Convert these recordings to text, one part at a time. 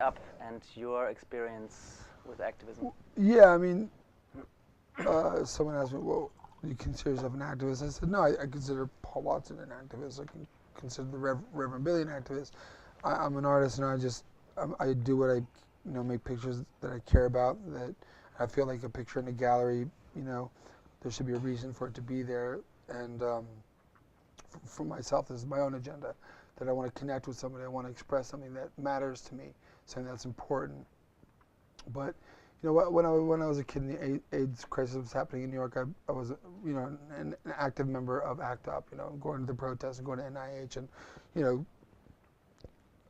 Up and your experience with activism? Yeah, I mean, someone asked me, well, do you consider yourself an activist? I said, no, I consider Paul Watson an activist. I can consider the Reverend Billy an activist. I'm an artist, and I do what I, make pictures that I care about, that I feel like a picture in a gallery, there should be a reason for it to be there. And for myself, this is my own agenda, that I want to connect with somebody. I want to express something that matters to me, something that's important. But when I was a kid and the AIDS crisis was happening in New York, I was an active member of ACT UP, going to the protests and going to NIH, and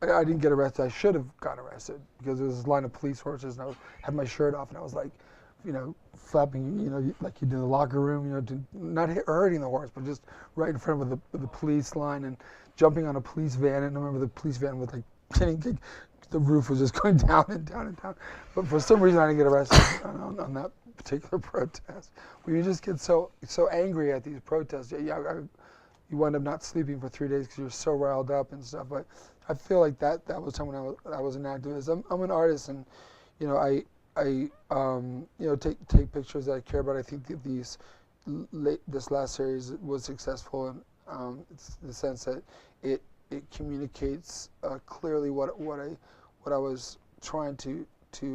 I didn't get arrested. I should have got arrested because there was this line of police horses, and I had my shirt off, and I was like, flapping, like you do in the locker room, not hurting the horse, but just right in front of the police line, and jumping on a police van. And I remember the police van was like the roof was just going down and down and down. But for some reason, I didn't get arrested on that particular protest. Well, you just get so angry at these protests. You wind up not sleeping for 3 days because you're so riled up and stuff. But I feel like that was time when I was an activist. I'm an artist, and I take pictures that I care about. I think that this last series was successful, and it's the sense that it communicates clearly what I was trying to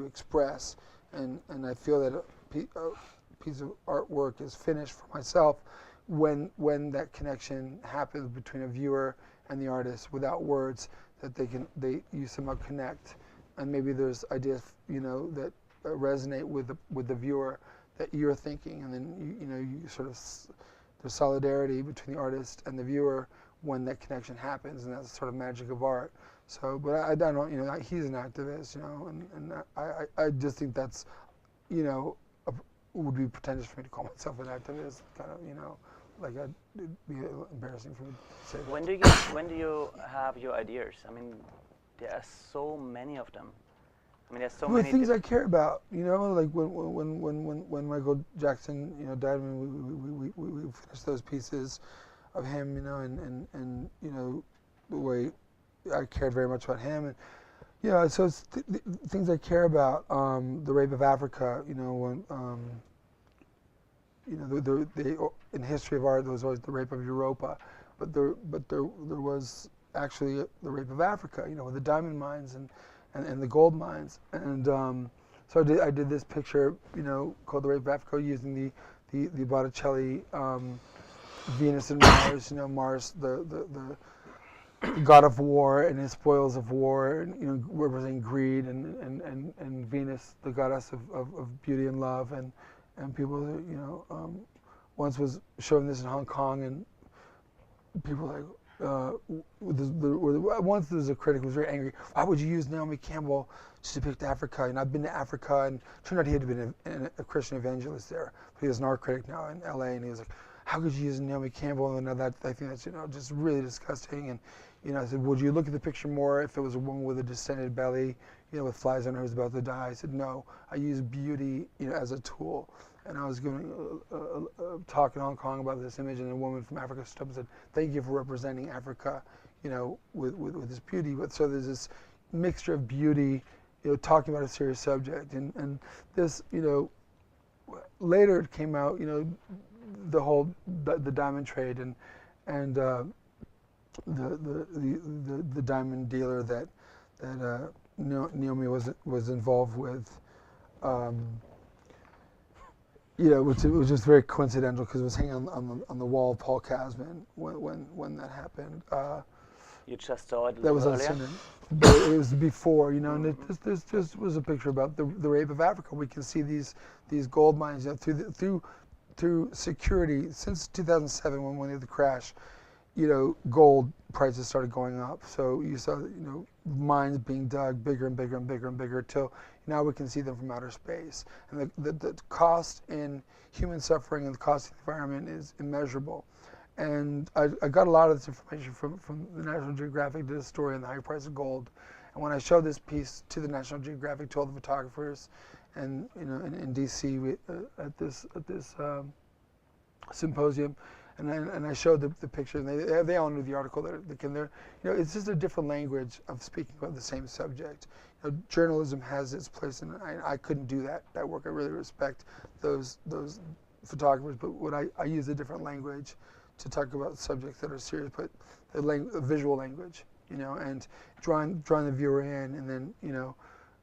express, and I feel that a piece of artwork is finished for myself when that connection happens between a viewer and the artist without words, that you somehow connect, and maybe there's ideas that resonate with the viewer that you're thinking, and then you sort of there's solidarity between the artist and the viewer when that connection happens, and that's the sort of magic of art. So, but I don't know, he's an activist, and I just think that's, would be pretentious for me to call myself an activist, kind of, like it'd be embarrassing for me to say that. When do you have your ideas? I mean, there are so many of them. I mean, there's so many things I care about, like when Michael Jackson, died, I mean, we finished those pieces of him, and the way I cared very much about him, and so it's things I care about. The rape of Africa, when in history of art there was always the rape of Europa, but there was actually the rape of Africa, with the diamond mines and the gold mines, and so I did this picture, called the rape of Africa, using the Botticelli Venus and Mars, Mars the god of war and his spoils of war, and representing greed, and Venus, the goddess of beauty and love, and people, once was showing this in Hong Kong, and people were like, once there was a critic who was very angry. Why would you use Naomi Campbell to depict Africa? And I've been to Africa, and it turned out he had been a Christian evangelist there. But he was an art critic now in LA, and he was like, how could you use Naomi Campbell? And I think that's just really disgusting. And I said, would you look at the picture more if it was a woman with a distended belly, with flies on her who's about to die? I said, no, I use beauty, as a tool. And I was giving a talk in Hong Kong about this image, and a woman from Africa stood up and said, thank you for representing Africa, with this beauty. But so there's this mixture of beauty, talking about a serious subject, and this, later it came out, the whole the diamond trade, and the diamond dealer that Naomi was involved with. Which it was just very coincidental because it was hanging on the wall of Paul Kasman when that happened. You just saw it. That was earlier? but it was before, and this just was a picture about the rape of Africa. We can see these gold mines, through security since 2007 when we had the crash. Gold prices started going up. So you saw, mines being dug bigger and bigger and bigger and bigger till now we can see them from outer space. And the cost in human suffering and the cost of the environment is immeasurable. And I got a lot of this information from the National Geographic, did a story on the high price of gold. And when I showed this piece to the National Geographic, to all the photographers, and in DC at this symposium, And I showed the picture, and they all knew the article. It's just a different language of speaking about the same subject. Journalism has its place, and I couldn't do that work. I really respect those photographers, but I use a different language to talk about subjects that are serious, but a visual language, and drawing the viewer in, and then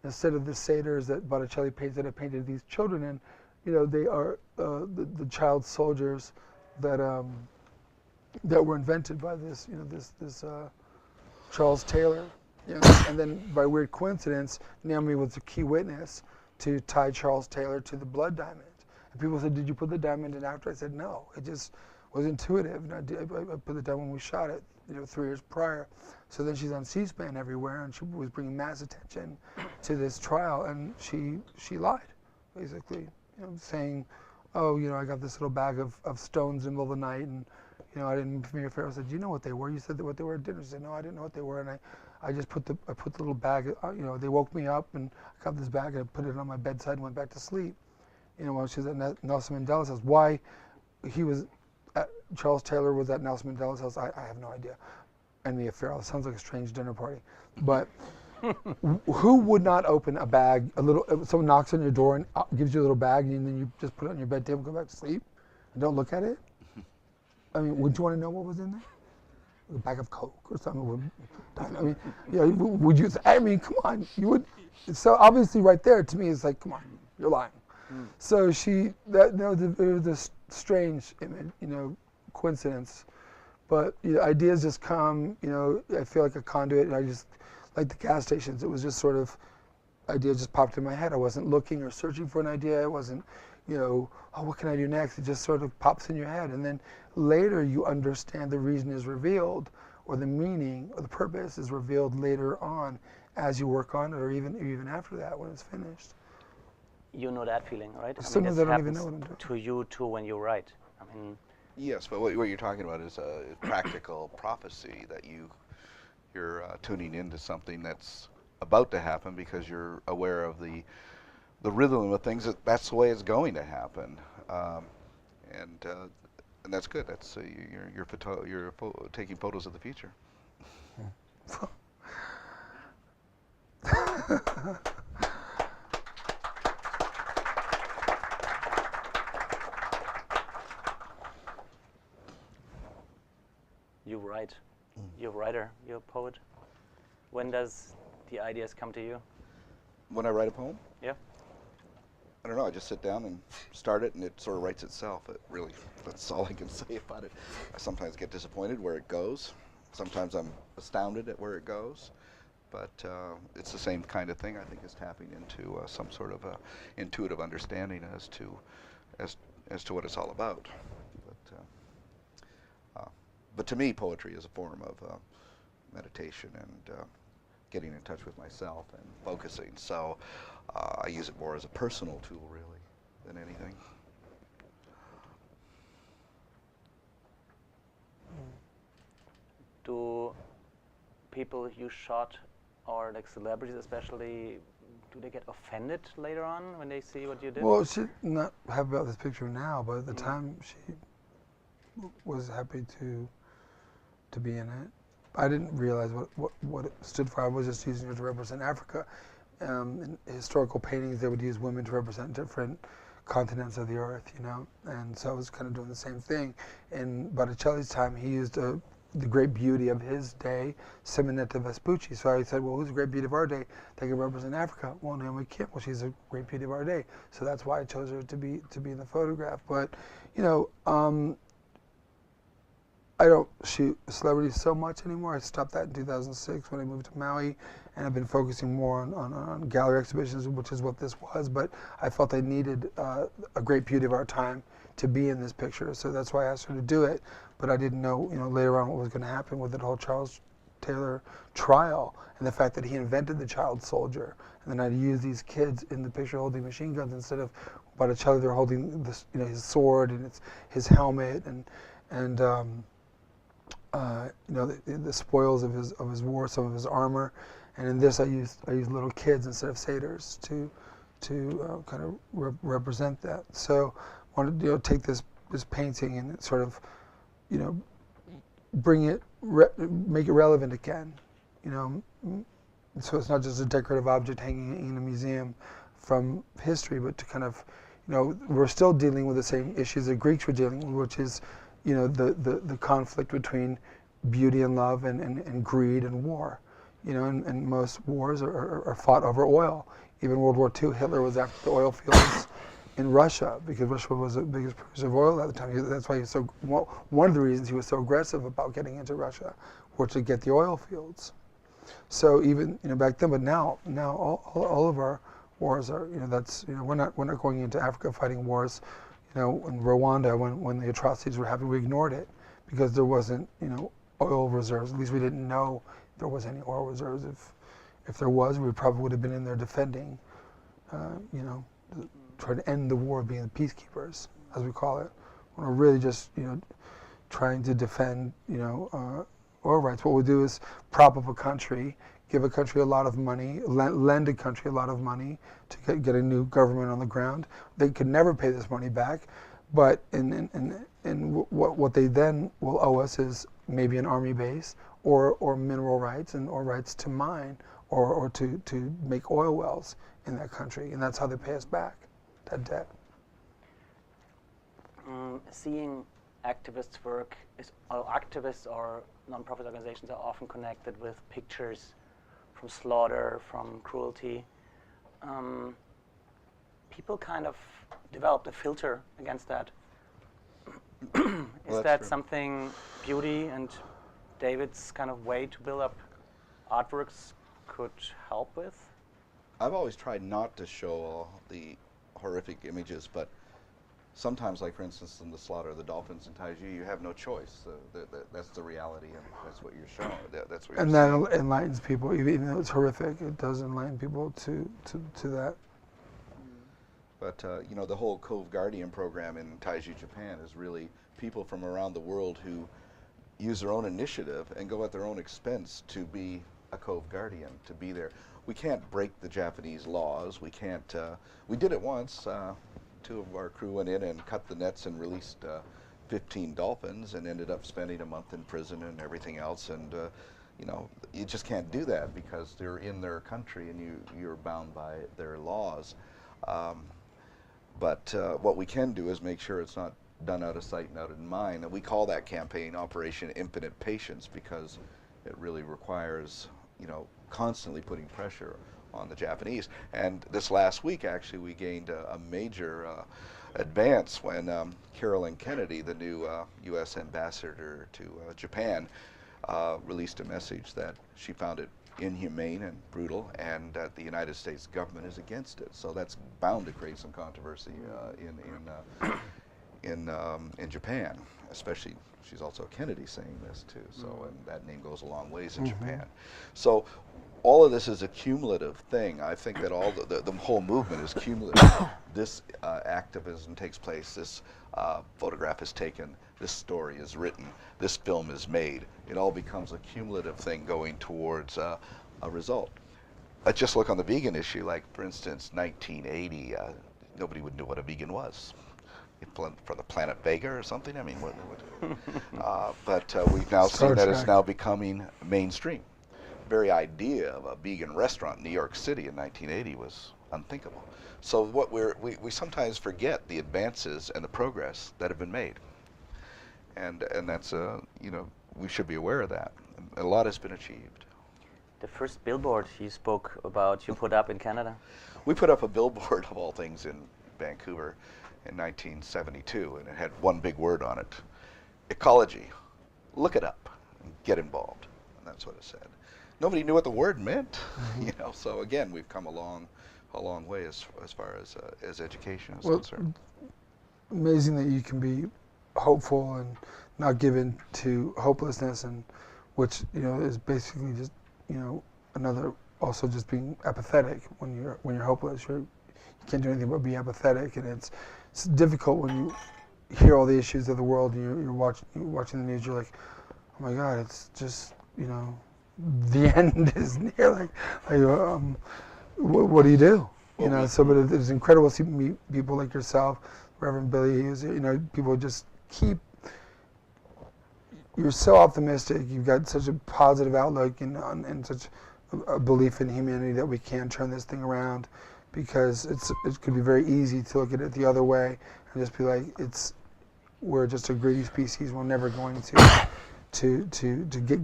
instead of the satyrs that Botticelli painted, I painted these children in. They are the child soldiers that were invented by this Charles Taylor, and then by weird coincidence, Naomi was a key witness to tie Charles Taylor to the blood diamond. And people said, "Did you put the diamond in after?" I said, "No, it just was intuitive." And I put the diamond when we shot it, 3 years prior. So then she's on C-SPAN everywhere, and she was bringing mass attention to this trial, and she lied, basically, saying, "Oh, I got this little bag of stones in the middle of the night, and I didn't." Me and Pharaoh said, "Do you know what they were?" You said what they were at dinner. She said, "No, I didn't know what they were." And I just put the little bag. They woke me up, and I got this bag, and I put it on my bedside and went back to sleep. While she was at Nelson Mandela's house. Why Charles Taylor was at Nelson Mandela's house, I have no idea. And Mia Farrow, it sounds like a strange dinner party. But who would not open a bag, someone knocks on your door and gives you a little bag, and then you just put it on your bed table and go back to sleep and don't look at it? I mean, would you want to know what was in there? A bag of Coke or something? Would you? I mean, come on, you would. So obviously, right there, to me, it's like, come on, you're lying. So it was a strange image, coincidence. But ideas just come, I feel like a conduit, and I just, like the gas stations, it was just sort of, ideas just popped in my head. I wasn't looking or searching for an idea. I wasn't, what can I do next? It just sort of pops in your head. And then later you understand the reason is revealed, or the meaning or the purpose is revealed later on as you work on it, or even after that when it's finished. You know that feeling, right? Sometimes I don't even know what I'm doing. To you too when you write. I mean. Yes, but what you're talking about is a practical prophecy that you're tuning into something that's about to happen because you're aware of the rhythm of things. That's the way it's going to happen, and that's good. That's you're taking photos of the future. You write. You're a writer. You're a poet. When does the ideas come to you? When I write a poem? Yeah. I don't know. I just sit down and start it, and it sort of writes itself. That's all I can say about it. I sometimes get disappointed where it goes. Sometimes I'm astounded at where it goes. But it's the same kind of thing, I think, as tapping into some sort of intuitive understanding as to what it's all about. But to me, poetry is a form of meditation and getting in touch with myself and focusing. So I use it more as a personal tool, really, than anything. Do people you shot, or like celebrities especially, do they get offended later on when they see what you did? Well, she's not happy about this picture now, but at the time she was happy to be in it. I didn't realize what it stood for. I was just using it to represent Africa. In historical paintings, they would use women to represent different continents of the earth, and so I was kind of doing the same thing. In Botticelli's time, he used the great beauty of his day, Simonetta Vespucci. So I said, well, who's the great beauty of our day that can represent Africa? Well, Naomi Kim. Well, she's a great beauty of our day. So that's why I chose her to be in the photograph. But, I don't shoot celebrities so much anymore. I stopped that in 2006 when I moved to Maui, and I've been focusing more on gallery exhibitions, which is what this was. But I felt I needed a great beauty of our time to be in this picture, so that's why I asked her to do it. But I didn't know, later on what was going to happen with the whole Charles Taylor trial and the fact that he invented the child soldier, and then I'd use these kids in the picture holding machine guns instead of Botticelli. They're holding this, his sword and his helmet and the spoils of his war, some of his armor, and in this I used little kids instead of satyrs to kind of represent that. So I wanted to take this painting and sort of make it relevant again. So it's not just a decorative object hanging in a museum from history, but to kind of, we're still dealing with the same issues the Greeks were dealing with, which is, the conflict between beauty and love and greed and war. And most wars are fought over oil. Even World War II, Hitler was after the oil fields in Russia because Russia was the biggest producer of oil at the time. That's why one of the reasons he was so aggressive about getting into Russia was to get the oil fields. So even back then, but now all of our wars are we're not going into Africa fighting wars. In Rwanda when the atrocities were happening, we ignored it because there wasn't oil reserves. At least we didn't know there was any oil reserves. If there was, we probably would have been in there defending, trying to end the war, being the peacekeepers, as we call it. We're really just trying to defend oil rights. What we do is prop up a country, give a country a lot of money, lend a country a lot of money to get a new government on the ground. They could never pay this money back, but what they then will owe us is maybe an army base or mineral rights or rights to mine or to make oil wells in that country, and that's how they pay us back that debt. Seeing activists' work activists or non-profit organizations are often connected with pictures from slaughter, from cruelty. People kind of developed a filter against that. Is that true? Something beauty and David's kind of way to build up artworks could help with? I've always tried not to show the horrific images, but sometimes, like for instance, in the slaughter of the dolphins in Taiji, you have no choice. That's the reality, and that's what you're showing. That's what. And that enlightens people, even though it's horrific. It does enlighten people to that. But the whole Cove Guardian program in Taiji, Japan, is really people from around the world who use their own initiative and go at their own expense to be a Cove Guardian, to be there. We can't break the Japanese laws. We can't. We did it once. Two of our crew went in and cut the nets and released 15 dolphins and ended up spending a month in prison and everything else. And you just can't do that because they're in their country and you're bound by their laws. But what we can do is make sure it's not done out of sight and out of mind. And we call that campaign Operation Infinite Patience because it really requires, constantly putting pressure on the Japanese. And this last week, actually, we gained a major advance when Carolyn Kennedy, the new U.S. ambassador to Japan, released a message that she found it inhumane and brutal, and that the United States government is against it. So that's bound to create some controversy in Japan, especially. She's also Kennedy saying this too. So and that name goes a long ways in Japan. So all of this is a cumulative thing. I think that all the whole movement is cumulative. This activism takes place. This photograph is taken. This story is written. This film is made. It all becomes a cumulative thing going towards a result. Let's just look on the vegan issue. Like, for instance, 1980, nobody would know what a vegan was. For the planet Vega or something? I mean, but we've now seen that it's now becoming mainstream. The very idea of a vegan restaurant in New York City in 1980 was unthinkable. So what we sometimes forget the advances and the progress that have been made. And that's, we should be aware of that. A lot has been achieved. The first billboard you spoke about, you put up in Canada? We put up a billboard, of all things, in Vancouver in 1972, and it had one big word on it: ecology. Look it up and get involved. And that's what it said. Nobody knew what the word meant, So again, we've come a long way as far as education is concerned. Amazing that you can be hopeful and not given to hopelessness, and which is basically just another also just being apathetic. When you're hopeless, you can't do anything but be apathetic, and it's difficult when you hear all the issues of the world and you're watching the news. You're like, oh my God, it's just the end is near. What do you do? But it's incredible to meet people like yourself, Reverend Billy. People just keep you're so optimistic. You've got such a positive outlook and such a belief in humanity that we can turn this thing around, because it could be very easy to look at it the other way and just be like, we're just a greedy species. We're never going to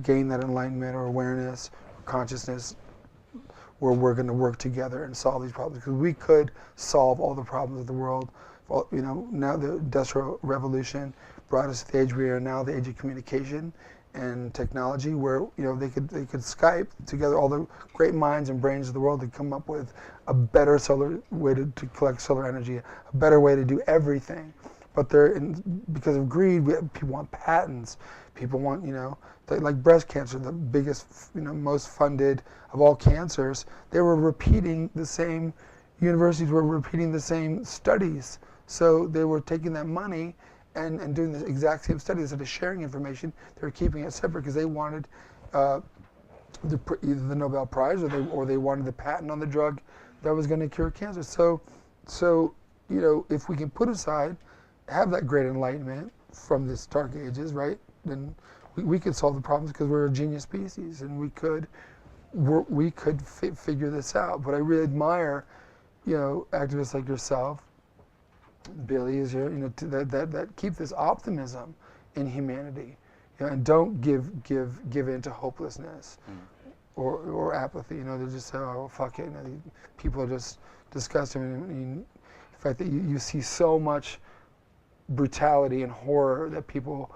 gain that enlightenment or awareness or consciousness where we're going to work together and solve these problems, because we could solve all the problems of the world. Well, now the Industrial Revolution brought us to the age we are now, the age of communication and technology, where they could Skype together all the great minds and brains of the world to come up with a better solar way to collect solar energy, a better way to do everything. But because of greed, people want patents. People want, like breast cancer, the biggest, most funded of all cancers. They were repeating the same, universities were repeating the same studies. So they were taking that money and doing the exact same studies. Instead of sharing information, they were keeping it separate because they wanted either the Nobel Prize or they wanted the patent on the drug that was going to cure cancer. So if we can put aside, have that great enlightenment from this dark ages, right? Then we could solve the problems, because we're a genius species and we could figure this out. But I really admire, activists like yourself, Billy, is here, that keep this optimism in humanity, and don't give in to hopelessness or apathy. They just say, oh, fuck it. People are just disgusting. I mean, the fact that you see so much brutality and horror that people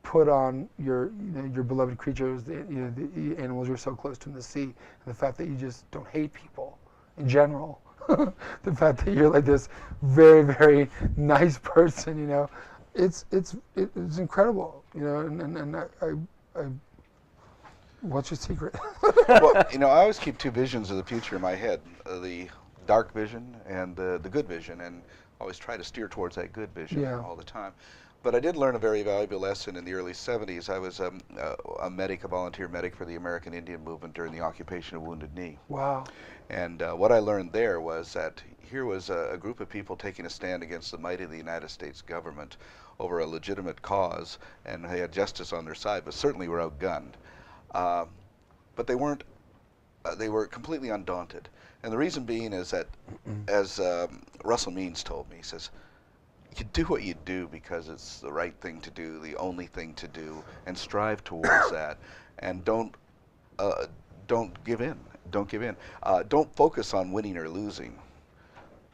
put on your beloved creatures, the animals you're so close to in the sea, and the fact that you just don't hate people in general. The fact that you're like this very, very nice person, it's incredible, and I what's your secret? Well, I always keep two visions of the future in my head, the dark vision and the good vision, and always try to steer towards that good vision all the time. But I did learn a very valuable lesson in the early 70s. I was a medic, a volunteer medic for the American Indian movement during the occupation of Wounded Knee. Wow. And what I learned there was that here was a group of people taking a stand against the might of the United States government over a legitimate cause, and they had justice on their side, but certainly were outgunned. But they weren't, they were completely undaunted. And the reason being is that, as Russell Means told me, he says, you do what you do because it's the right thing to do, the only thing to do, and strive towards that, and don't give in. Don't give in. Don't focus on winning or losing.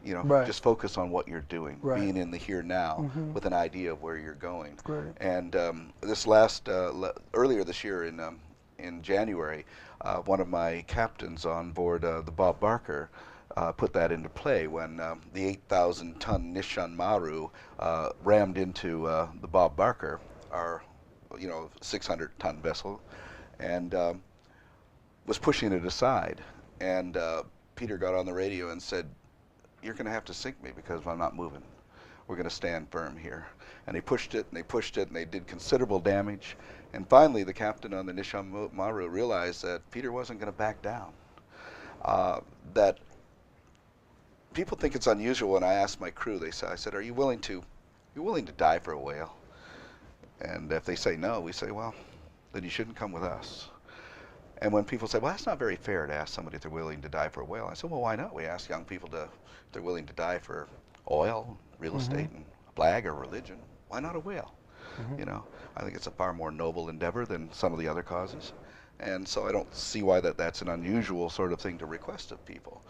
Just focus on what you're doing, being in the here now with an idea of where you're going. Great. And this earlier this year in January, one of my captains on board the Bob Barker put that into play when the 8,000-ton Nishan Maru rammed into the Bob Barker, our 600-ton vessel, and was pushing it aside. And Peter got on the radio and said, "You're going to have to sink me because I'm not moving. We're going to stand firm here." And they pushed it, and they pushed it, and they did considerable damage. And finally, the captain on the Nishan Maru realized that Peter wasn't going to back down. That people think it's unusual when I ask my crew, I said, "Are you willing to die for a whale?" And if they say no, we say, "Well, then you shouldn't come with us." And when people say, "Well, that's not very fair to ask somebody if they're willing to die for a whale," I said, "Well, why not? We ask young people if they're willing to die for oil, real estate, and a flag or religion. Why not a whale?" I think it's a far more noble endeavor than some of the other causes. And so I don't see why that's an unusual sort of thing to request of people.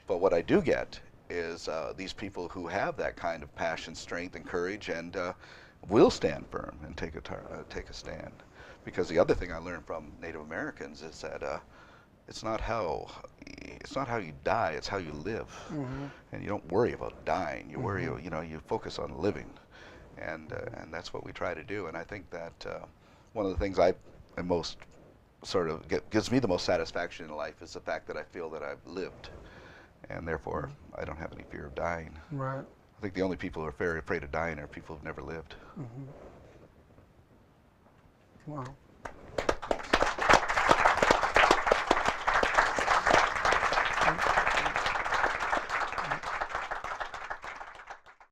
But what I do get is these people who have that kind of passion, strength, and courage, and will stand firm and take a stand. Because the other thing I learned from Native Americans is that it's not how you die, it's how you live. And you don't worry about dying. You worry, you focus on living. And that's what we try to do. And I think that one of the things I am most gives me the most satisfaction in life is the fact that I feel that I've lived, and therefore I don't have any fear of dying. Right. I think the only people who are very afraid of dying are people who've never lived. Wow.